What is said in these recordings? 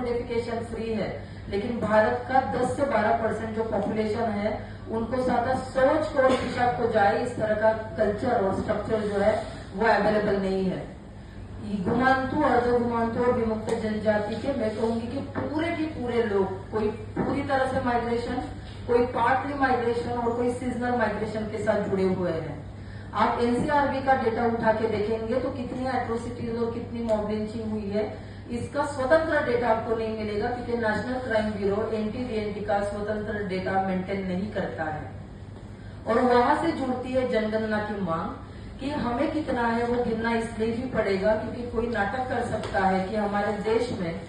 Codification free है, लेकिन भारत का 10 से 12% जो पॉपुलेशन है उनको ज्यादा सोच को और दिशा को जाए इस तरह का कल्चर और स्ट्रक्चर जो है वो अवेलेबल नहीं है। घुमांतु, अर्ध घुमांतु और विमुक्त जनजाति के मैं कहूंगी कि पूरे के पूरे लोग, कोई पूरी तरह से माइग्रेशन, कोई पार्टली माइग्रेशन और कोई सीजनल माइग्रेशन के साथ जुड़े हुए हैं। आप एनसीआरबी का डेटा उठा के देखेंगे तो कितनी एट्रोसिटीज और कितनी मॉब लिंचिंग हुई है, इसका स्वतंत्र डेटा आपको नहीं मिलेगा, क्योंकि नेशनल क्राइम ब्यूरो एनटीडीएनटी का स्वतंत्र डेटा मेंटेन नहीं करता है। और वहां से जुड़ती है जनगणना की मांग कि हमें कितना है वो गिनना इसलिए भी पड़ेगा क्योंकि कोई नाटक कर सकता है कि हमारे देश में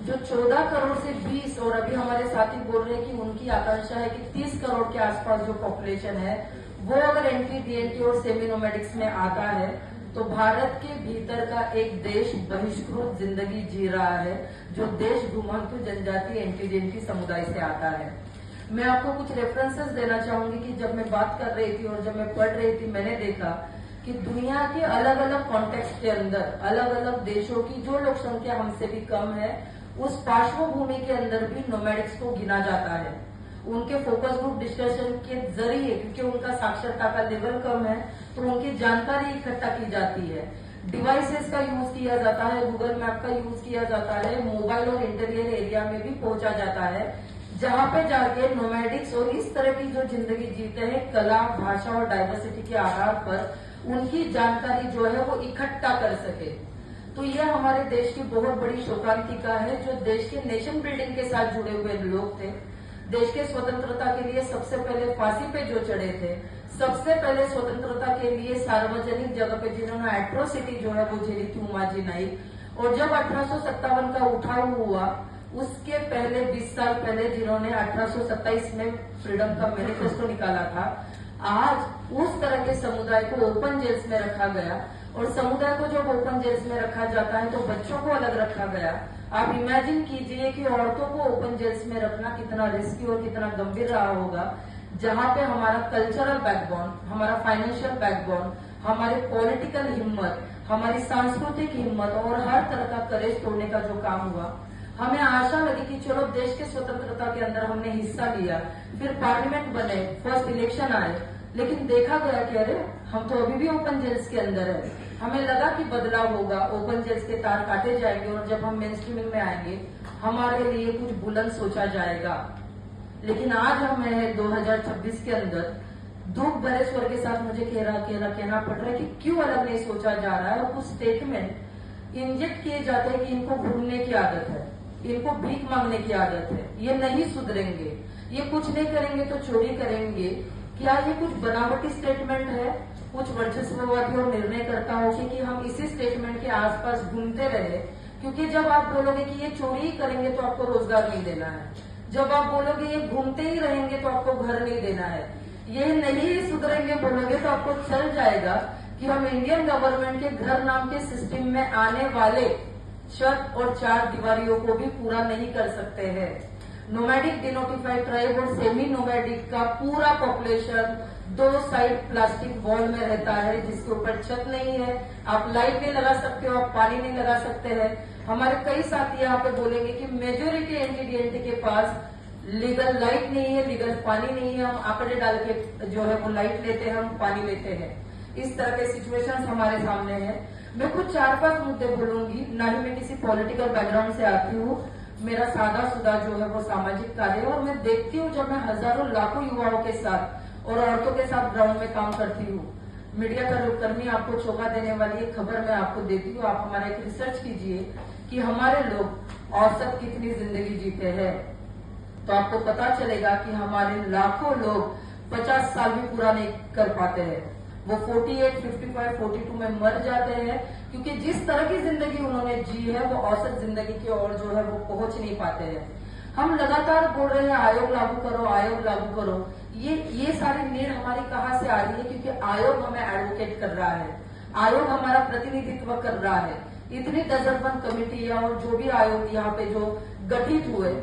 जो 14 करोड़ से 20 और अभी हमारे साथी बोल रहे हैं कि उनकी आकांक्षा है कि 30 करोड़ के आसपास जो पॉपुलेशन है वो अगर एनटीडीएनटी और सेमी नोमैडिक्स में आता है तो भारत के भीतर का एक देश बहिष्कृत जिंदगी जी रहा है, जो देश घुमांतु जनजाति एनटीडीएनटी समुदाय से आता है। मैं आपको कुछ रेफरेंसेस देना चाहूंगी कि जब मैं बात कर रही थी और जब मैं पढ़ रही थी मैंने देखा कि दुनिया के अलग अलग कॉन्टेक्स्ट के अंदर अलग अलग देशों की जो लोक संख्या हमसे भी कम है उस पार्श्वभूमि के अंदर भी नोमैडिक्स को गिना जाता है। उनके फोकस ग्रुप डिस्कशन के जरिए, क्योंकि उनका साक्षरता का लेवल कम है तो उनकी जानकारी इकट्ठा की जाती है, डिवाइसेस का यूज किया जाता है, गूगल मैप का यूज किया जाता है, मोबाइल और इंटीरियर एरिया में भी पहुंचा जाता है, जहां पे जाके नोमैडिक्स और इस तरह की जो जिंदगी जीते हैं कला, भाषा और डाइवर्सिटी के आधार पर उनकी जानकारी जो है वो इकट्ठा कर सके। तो यह हमारे देश की बहुत बड़ी शोकांतिका है। जो देश के नेशन बिल्डिंग के साथ जुड़े हुए लोग थे, देश के स्वतंत्रता के लिए सबसे पहले फांसी पे जो चढ़े थे, सबसे पहले स्वतंत्रता के लिए सार्वजनिक जगह पे जिन्होंने एट्रोसिटी जो है वो झेली थी, उमाजी नाइक, और जब 1857 का उठाव हुआ उसके पहले 20 साल पहले जिन्होंने 1827 में फ्रीडम का मैनिफेस्टो निकाला था, आज उस तरह के समुदाय को ओपन जेल्स में रखा गया। और समुदाय को जब ओपन जेल्स में रखा जाता है तो बच्चों को अलग रखा गया। आप इमेजिन कीजिए कि औरतों को ओपन जेल्स में रखना कितना रिस्की और कितना गंभीर रहा होगा, जहां पे हमारा कल्चरल बैकबोन, हमारा फाइनेंशियल बैकबोन, हमारी पॉलिटिकल हिम्मत, हमारी सांस्कृतिक हिम्मत और हर तरह का करेज तोड़ने का जो काम हुआ। हमें आशा लगी कि चलो देश के स्वतंत्रता के अंदर हमने हिस्सा लिया, फिर पार्लियामेंट बने, फर्स्ट इलेक्शन आए, लेकिन देखा गया कि अरे हम तो अभी भी ओपन जेल्स के अंदर है। हमें लगा कि बदलाव होगा, ओपन जेल्स के तार काटे जाएंगे और जब हम मेन स्ट्रीमिंग में आएंगे हमारे लिए कुछ बुलंद सोचा जाएगा। लेकिन आज हमें 2026 के अंदर दुख भरे स्वर के साथ मुझे कहना पड़ रहा है कि क्यों अलग नहीं सोचा जा रहा है। और कुछ स्टेटमेंट इंजेक्ट किए जाते हैं कि इनको घूमने की आदत है, इनको भीख मांगने की आदत है, ये नहीं सुधरेंगे, ये कुछ नहीं करेंगे तो चोरी करेंगे। क्या ये कुछ बनावटी स्टेटमेंट है कुछ वर्चस्ववादी और निर्णयकर्ताओं की कि हम इसी स्टेटमेंट के आसपास घूमते रहे? क्योंकि जब आप बोलोगे कि ये चोरी ही करेंगे तो आपको रोजगार नहीं देना है, जब आप बोलोगे ये घूमते ही रहेंगे तो आपको घर नहीं देना है, ये नहीं सुधरेंगे बोलोगे तो आपको चल जाएगा कि हम इंडियन गवर्नमेंट के घर नाम के सिस्टम में आने वाले शर्त और 4 दीवारियों को भी पूरा नहीं कर सकते हैं। नोमैडिक डिनोटिफाइड ट्राइब और सेमी नोमैडिक का पूरा पॉपुलेशन 2 साइड प्लास्टिक वॉल में रहता है जिसके ऊपर छत नहीं है, आप लाइट नहीं लगा सकते हो, आप पानी नहीं लगा सकते हैं। हमारे कई साथी यहाँ पे बोलेंगे कि मेजोरिटी एनटीडीएनटी के पास लीगल लाइट नहीं है, लीगल पानी नहीं है, हम आंकड़े डाल के जो है वो लाइट लेते हैं, हम पानी लेते हैं। इस तरह के सिचुएशंस हमारे सामने है। मैं कुछ 4-5 मुद्दे बोलूंगी, ना ही मैं किसी पॉलिटिकल बैकग्राउंड से आती हूँ, मेरा सादा सुधा जो है वो सामाजिक कार्य है। और मैं देखती हूँ जब मैं हजारों लाखों युवाओं के साथ और औरतों के साथ ग्राउंड में काम करती हूँ, मीडिया कर्मी आपको चौंका देने वाली एक खबर मैं आपको देती हूँ। आप हमारा एक रिसर्च कीजिए कि हमारे लोग औसत कितनी जिंदगी जीते हैं, तो आपको पता चलेगा कि हमारे लाखों लोग 50 साल भी पूरा नहीं कर पाते हैं। वो 48, 55, 42 में मर जाते हैं क्योंकि जिस तरह की जिंदगी उन्होंने जी है वो औसत जिंदगी की ओर जो है वो पहुंच नहीं पाते हैं। हम लगातार बोल रहे हैं आयोग लागू करो, आयोग लागू करो। ये सारी नीड हमारी कहाँ से आ रही है? क्योंकि आयोग हमें एडवोकेट कर रहा है, आयोग हमारा प्रतिनिधित्व कर रहा है। इतनी दर्जनबंद कमेटियां और जो भी आयोग यहाँ पे जो गठित हुए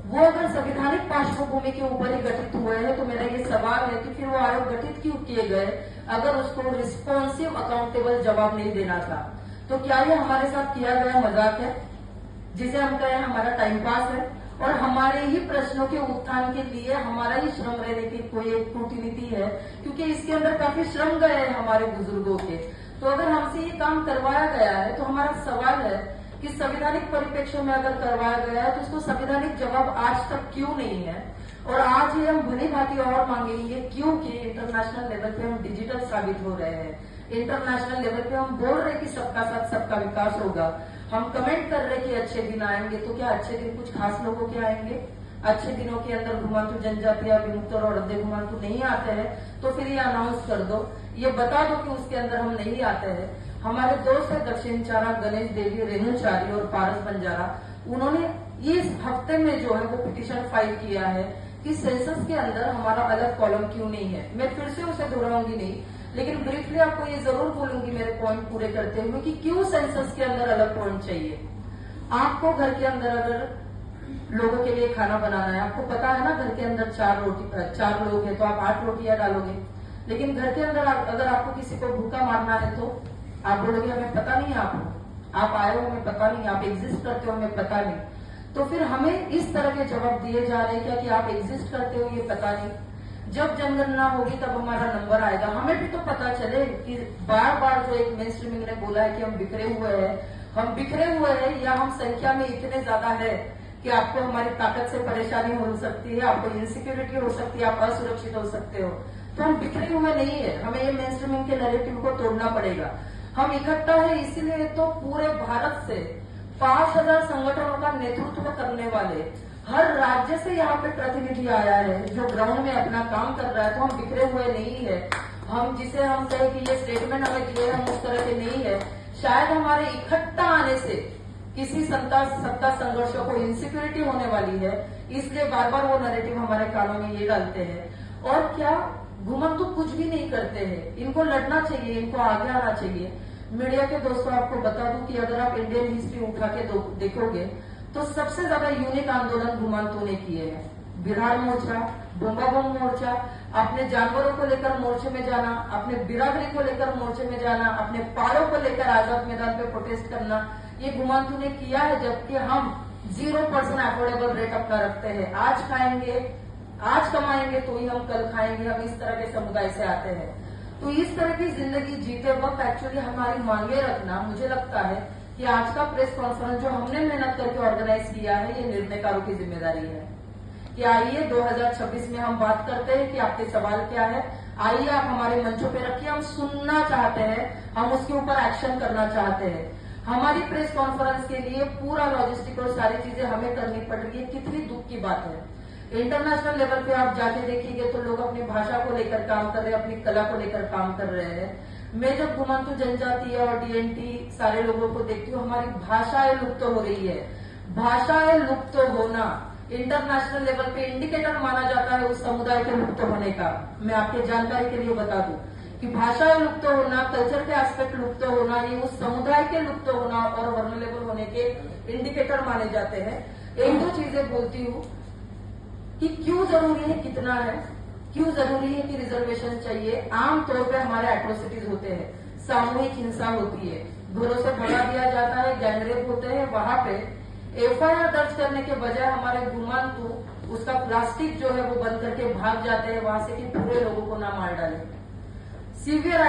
वो अगर संवैधानिक पार्श्वभूमि के ऊपर ही गठित हुए हैं तो मेरा ये सवाल है कि फिर वो आयोग गठित क्यों किए गए अगर उसको रिस्पॉन्सिव अकाउंटेबल जवाब नहीं देना था? तो क्या ये हमारे साथ किया गया मजाक है? जिसे हम कहें हमारा टाइम पास है और हमारे ही प्रश्नों के उत्थान के लिए हमारा ही श्रम रहने की कोई एक कूटनीति है, क्योंकि इसके अंदर काफी श्रम गए हैं हमारे बुजुर्गों के। तो अगर हमसे ये काम करवाया गया है तो हमारा सवाल है कि संवैधानिक परिप्रेक्ष्य में अगर करवाया गया है तो उसको संवैधानिक जवाब आज तक क्यों नहीं है। और आज ही हम भली भांति और मांगेंगे क्योंकि इंटरनेशनल लेवल पे हम डिजिटल साबित हो रहे हैं, इंटरनेशनल लेवल पे हम बोल रहे कि सबका साथ सबका विकास होगा, हम कमेंट कर रहे कि अच्छे दिन आएंगे, तो क्या अच्छे दिन कुछ खास लोगों के आएंगे? अच्छे दिनों के अंदर घुमांतु जनजातियां विमुक्त और अड्डे घुमांतु नहीं आते हैं, तो फिर ये अनाउंस कर दो, ये बता दो कि उसके अंदर हम नहीं आते हैं। हमारे दोस्त है दक्षिण चारा, गणेश देवी, रेणुचारी और पारस बंजारा, उन्होंने इस हफ्ते में जो है वो पिटीशन फाइल किया है कि सेंसस के अंदर हमारा अलग कॉलम क्यों नहीं है। मैं फिर से उसे दोहराऊंगी नहीं, लेकिन ब्रीफली आपको ये जरूर बोलूंगी मेरे पॉइंट पूरे करते हुए कि क्यों सेंसस के अंदर अलग पॉइंट चाहिए। आपको घर के अंदर अगर लोगों के लिए खाना बनाना है, आपको पता है ना घर के अंदर 4 लोग हैं तो आप 8 रोटियां डालोगे, लेकिन घर के अंदर अगर आपको किसी को भूखा मारना है तो आप बोलोगे हमें पता नहीं, आप आए हो हमें पता नहीं, आप एग्जिस्ट करते हो हमें पता नहीं। तो फिर हमें इस तरह के जवाब दिए जा रहे हैं क्या कि आप एग्जिस्ट करते हो ये पता नहीं। जब जनगणना होगी तब हमारा नंबर आएगा, हमें भी तो पता चले कि बार बार जो एक मेन स्ट्रीमिंग ने बोला है कि हम बिखरे हुए हैं या हम संख्या में इतने ज्यादा है कि आपको हमारी ताकत से परेशानी हो सकती है, आपको इनसिक्योरिटी हो सकती है, आप असुरक्षित हो सकते हो। तो हम बिखरे हुए नहीं है, हमें ये मेन स्ट्रीमिंग के नैरेटिव को तोड़ना पड़ेगा। हम इकट्ठा है, इसीलिए तो पूरे भारत से 5000 संगठनों का नेतृत्व करने वाले हर राज्य से यहाँ पे प्रतिनिधि आया है जो ग्राउंड में अपना काम कर रहा है। तो हम बिखरे हुए नहीं है, हम जिसे हम कहे कि ये स्टेटमेंट हमें दिए हम उस तरह के नहीं है। शायद हमारे इकट्ठा आने से किसी सत्ता संघर्षों को इनसिक्योरिटी होने वाली है, इसलिए बार बार वो नैरेटिव हमारे कानों में ये डालते हैं। और क्या घुमंतु कुछ भी नहीं करते हैं, इनको लड़ना चाहिए, इनको आगे आना चाहिए। मीडिया के दोस्तों आपको बता दूं कि अगर आप इंडियन हिस्ट्री उठा के देखोगे तो सबसे ज्यादा यूनिक आंदोलन घुमंतु ने किए हैं। बिहार मोर्चा, बोम्बा बम मोर्चा, अपने जानवरों को लेकर मोर्चे में जाना, अपने बिरादरी को लेकर मोर्चे में जाना, अपने पारों को लेकर आजाद मैदान पे प्रोटेस्ट करना, ये घुमंतु ने किया है। जबकि हम 0% अफोर्डेबल रेट अपना रखते हैं, आज खाएंगे, आज कमाएंगे तो ही हम कल खाएंगे, हम इस तरह के समुदाय से आते हैं। तो इस तरह की जिंदगी जीते वक्त एक्चुअली हमारी मांगे रखना, मुझे लगता है कि आज का प्रेस कॉन्फ्रेंस जो हमने मेहनत करके ऑर्गेनाइज किया है ये निर्णयकारों की जिम्मेदारी है कि आइए 2026 में हम बात करते हैं कि आपके सवाल क्या है, आइए आप हमारे मंचों पे रखिए, हम सुनना चाहते हैं, हम उसके ऊपर एक्शन करना चाहते हैं। हमारी प्रेस कॉन्फ्रेंस के लिए पूरा लॉजिस्टिक और सारी चीजें हमें करनी पड़ रही है, कितनी दुख की बात है। इंटरनेशनल लेवल पे आप जाके देखिएगा तो लोग अपनी भाषा को लेकर काम कर रहे हैं, अपनी कला को लेकर काम कर रहे हैं। मैं जब घुमंतु जनजातीय और डीएनटी सारे लोगों को देखती हूँ, हमारी भाषाएं लुप्त हो रही है। भाषाएं लुप्त होना इंटरनेशनल लेवल पे इंडिकेटर माना जाता है उस समुदाय के लुप्त होने का। मैं आपके जानकारी के लिए बता दूं कि भाषाएं लुप्त होना, कल्चर के एस्पेक्ट लुप्त होना, ये उस समुदाय के लुप्त होना और वर्नरेबल होने के इंडिकेटर माने जाते हैं। एक दो चीजें बोलती हूँ कि क्यों जरूरी है, कितना है, क्यों जरूरी है कि रिजर्वेशन चाहिए। आमतौर पे हमारे एट्रोसिटीज होते हैं, सामूहिक हिंसा होती है, घरों से भगा दिया जाता है, गैंगरेप होते हैं। वहां पे एफआईआर दर्ज करने के बजाय हमारे घुमंतु उसका प्लास्टिक जो है वो बंद करके भाग जाते हैं वहां से कि पूरे लोगों को ना मार डाले। सीवियर